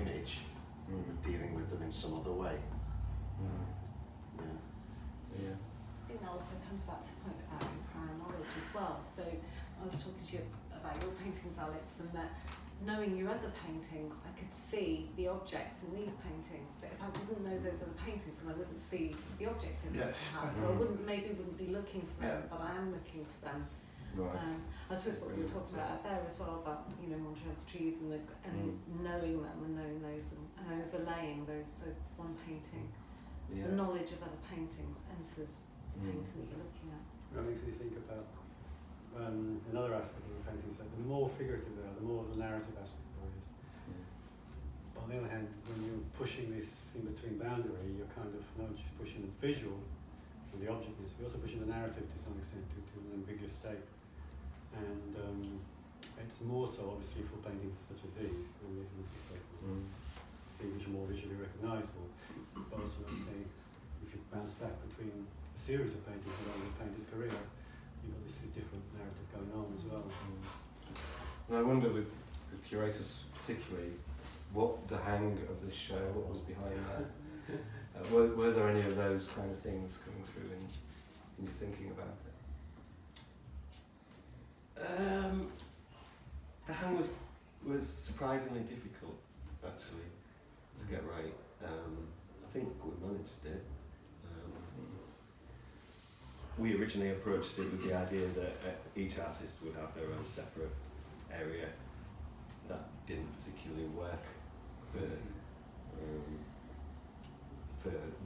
image, we were dealing with them in some other way. Yeah. I think that also comes back to the point about your prior knowledge as well. So I was talking to you about your paintings, Alex, and that knowing your other paintings, I could see the objects in these paintings, but if I didn't know those other paintings, then I wouldn't see the objects in them, perhaps. So I wouldn't be looking for them, but I am looking for them. Right. I suppose what we were talking about out there as well, about Montreal's trees and knowing them and knowing those and overlaying those. So one painting, the knowledge of other paintings enters the painting that you're looking at. That makes me think about another aspect of the painting. So the more figurative they are, the more the narrative aspect there is. On the other hand, when you're pushing this in between boundary, you're kind of not just pushing the visual and the objectness, you're also pushing the narrative to some extent to an ambiguous state. And it's more so obviously for paintings such as these, and which are more visually recognisable. But also, I'm saying, if you bounce back between a series of paintings along the painter's career, this is different narrative going on as well. And I wonder with curators particularly, what the hang of this show, what was behind that? Were there any of those kind of things coming through in your thinking about it? The hang was surprisingly difficult, actually, to get right. I think we managed it. We originally approached it with the idea that each artist would have their own separate area. That didn't particularly work for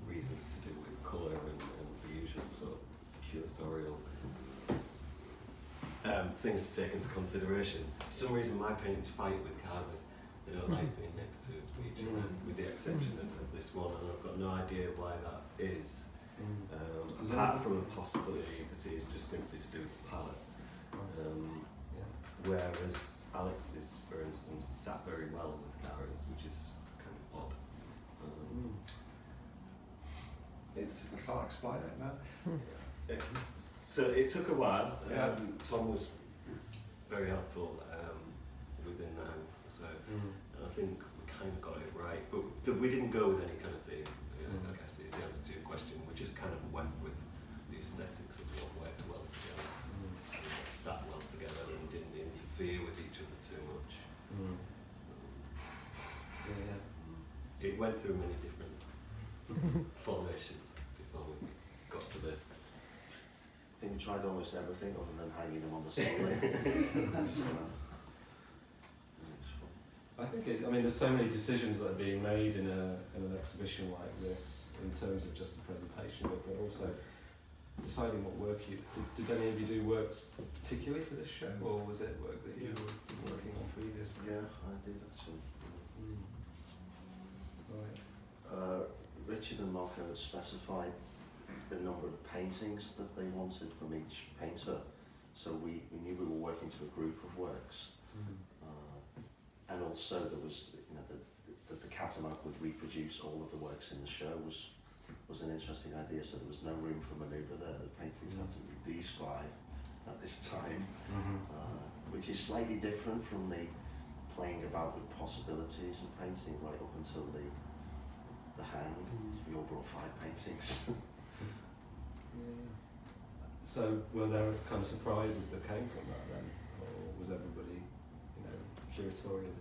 reasons to do with colour and the usual sort of curatorial things to take into consideration. For some reason my paintings fight with carvers. They don't like being next to each other, with the exception of this one, and I've got no idea why that is. Apart from the possibility that it is just simply to do with the palette. Whereas Alex's, for instance, sat very well with carvers, which is kind of odd. I can't explain it now. So it took a while. Tom was very helpful within that. So and I think we kind of got it right, but we didn't go with any kind of theme. I guess is the answer to your question. We just kind of went with the aesthetics of what worked well together, sat well together, and didn't interfere with each other too much. It went through many different formations before we got to this. I think we tried almost everything other than hanging them on the ceiling. I think there's so many decisions that are being made in an exhibition like this in terms of just the presentation of it, but also deciding what work did any of you do works particularly for this show, or was it work that you were working on previously? Yeah, I did actually. Right. Richard and Marco had specified the number of paintings that they wanted from each painter, so we knew we were working to a group of works. And also there was, the catalogue would reproduce all of the works in the show was an interesting idea, so there was no room for manoeuvre there. The paintings had to be these 5 at this time, which is slightly different from the playing about with possibilities and painting right up until the hang. We all brought 5 paintings. So were there kind of surprises that came from that then, or was everybody, curatorial?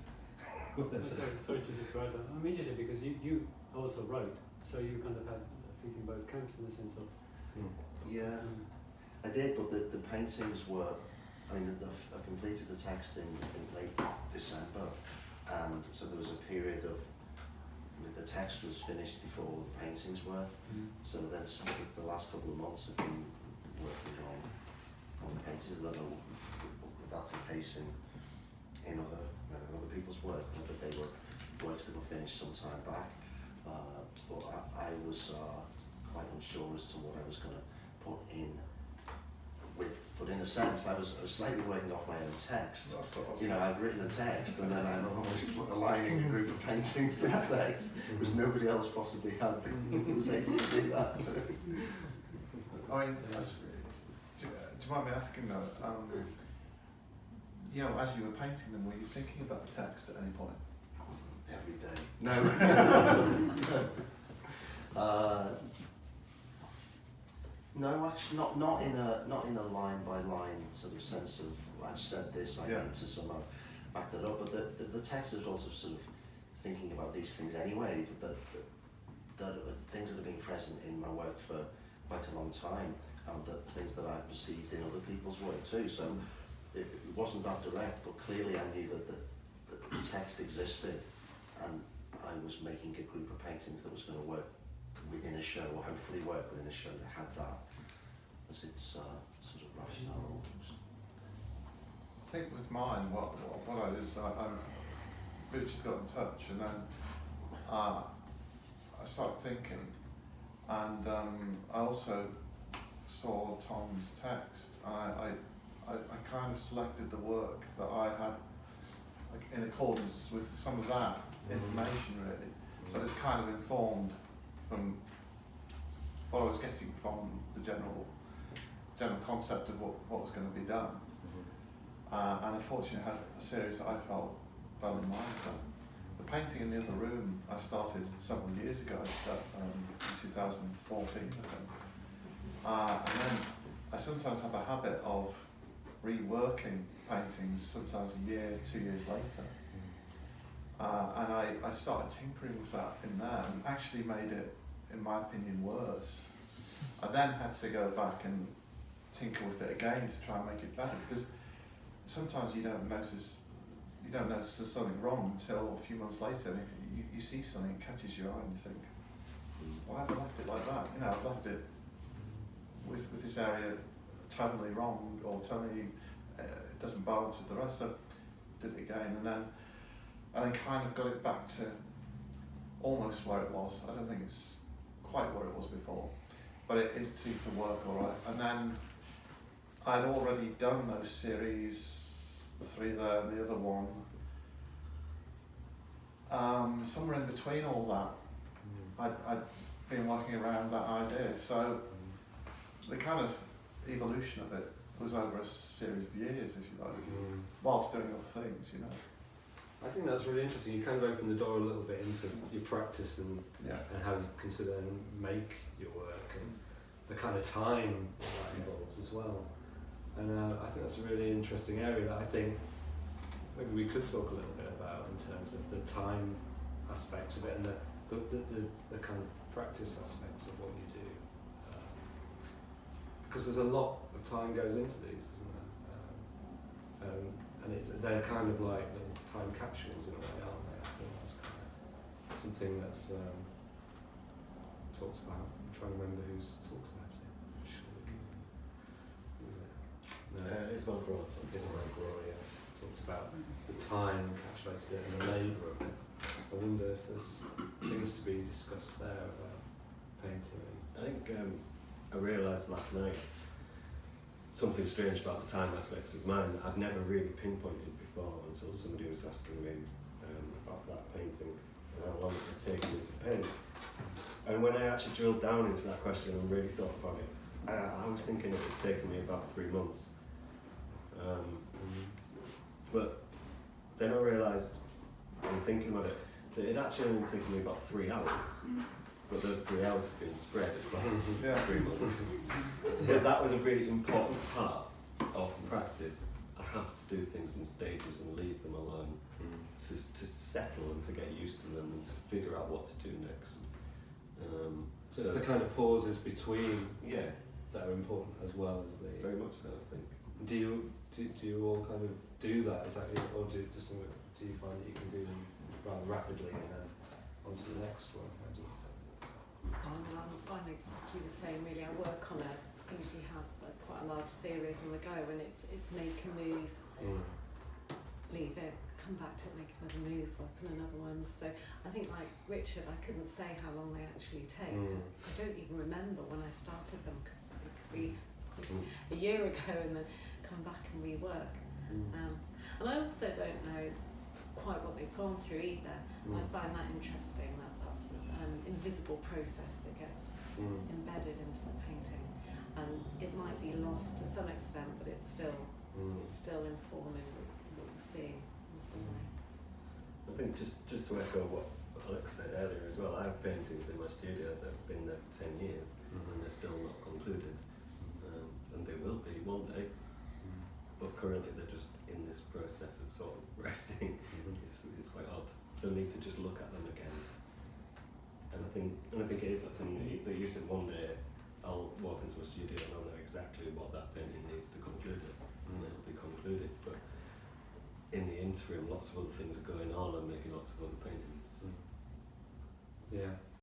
Sorry to describe that. I'm interested because you also wrote, so you kind of had a feet in both camps in the sense of. Yeah, I did, but the paintings were. I completed the text in late December, and so there was a period of. The text was finished before all the paintings were. So then the last couple of months have been working on the paintings. I don't know if that's the case in other people's work, whether they were works that were finished some time back. But I was quite unsure as to what I was going to put in. But in a sense, I was slightly working off my own text. I've written a text, and then I'm almost aligning a group of paintings to the text, which nobody else possibly was able to do that. Do you mind me asking though? As you were painting them, were you thinking about the text at any point? Every day. No. No, actually, not in a line by line sort of sense of I've said this, I need to somehow back that up. But the text is also sort of thinking about these things anyway. That things that have been present in my work for quite a long time, and that things that I've perceived in other people's work too. So it wasn't that direct, but clearly I knew that the text existed, and I was making a group of paintings that was going to work within a show, or hopefully work within a show that had that as its sort of rationale. I think with mine, what I did is Richard got in touch, and then I started thinking, and I also saw Tom's text. I kind of selected the work that I had in accordance with some of that information, really. So it's kind of informed from what I was getting from the general concept of what was going to be done. And unfortunately I had a series that I felt fell in line with that. The painting in the other room I started several years ago, in 2014 I think. And then I sometimes have a habit of reworking paintings, sometimes a year, 2 years later. And I started tinkering with that in there and actually made it, in my opinion, worse. I then had to go back and tinker with it again to try and make it better, because sometimes you don't notice there's something wrong until a few months later, and if you see something, it catches your eye and you think, why have I left it like that? You know, I've left it with this area totally wrong, or totally it doesn't balance with the rest, so did it again, and then kind of got it back to almost where it was. I don't think it's quite where it was before, but it seemed to work all right. And then I'd already done those series, the 3 there and the other one, somewhere in between all that. I'd been working around that idea, so the kind of evolution of it was over a series of years, if you like, whilst doing other things, you know. I think that's really interesting. You kind of opened the door a little bit into your practice and how you consider and make your work, and the kind of time that involves as well. And I think that's a really interesting area that I think maybe we could talk a little bit about in terms of the time aspects of it and the kind of practice aspects of what you do. Because there's a lot of time goes into these, isn't there? And they're kind of like little time capsules in a way, aren't they? I think that's kind of something that's talked about. I'm trying to remember who's talked about it. Is it? No. Isabel Grohr. Isabel Grohr, yeah. Talks about the time encapsulated in the labour of it. I wonder if there's things to be discussed there about painting. I think I realised last night something strange about the time aspects of mine that I'd never really pinpointed before until somebody was asking me about that painting and how long it had taken me to paint. And when I actually drilled down into that question and really thought about it, I was thinking it had taken me about 3 months. But then I realised, in thinking about it, that it actually only taken me about 3 hours. But those 3 hours have been spread across 3 months. But that was a really important part of the practice. I have to do things in stages and leave them alone to settle and to get used to them and to figure out what to do next. So it's the kind of pauses between yeah, that are important as well as the. very much so, I think. Do you all kind of do that exactly, or do you find that you can do them rather rapidly and then on to the next one? How do you I'm exactly the same really. I work on usually have quite a large series on the go, and it's make a move, leave it, come back to it, make another move, work on another one. So I think like Richard, I couldn't say how long they actually take. I don't even remember when I started them, because it could be a year ago and then come back and rework. And I also don't know quite what they've gone through either. I find that interesting, that sort of invisible process that gets embedded into the painting, and it might be lost to some extent, but it's still informing what you're seeing in some way. I think just to echo what Alex said earlier as well, I have paintings in my studio that have been there for 10 years and they're still not concluded. And they will be one day, but currently they're just in this process of sort of resting. It's quite odd for me to just look at them again. And I think it is that thing that you said, one day I'll walk into a studio and I'll know exactly what that painting needs to conclude it, and it'll be concluded. But in the interim, lots of other things are going on. I'm making lots of other paintings. Yeah.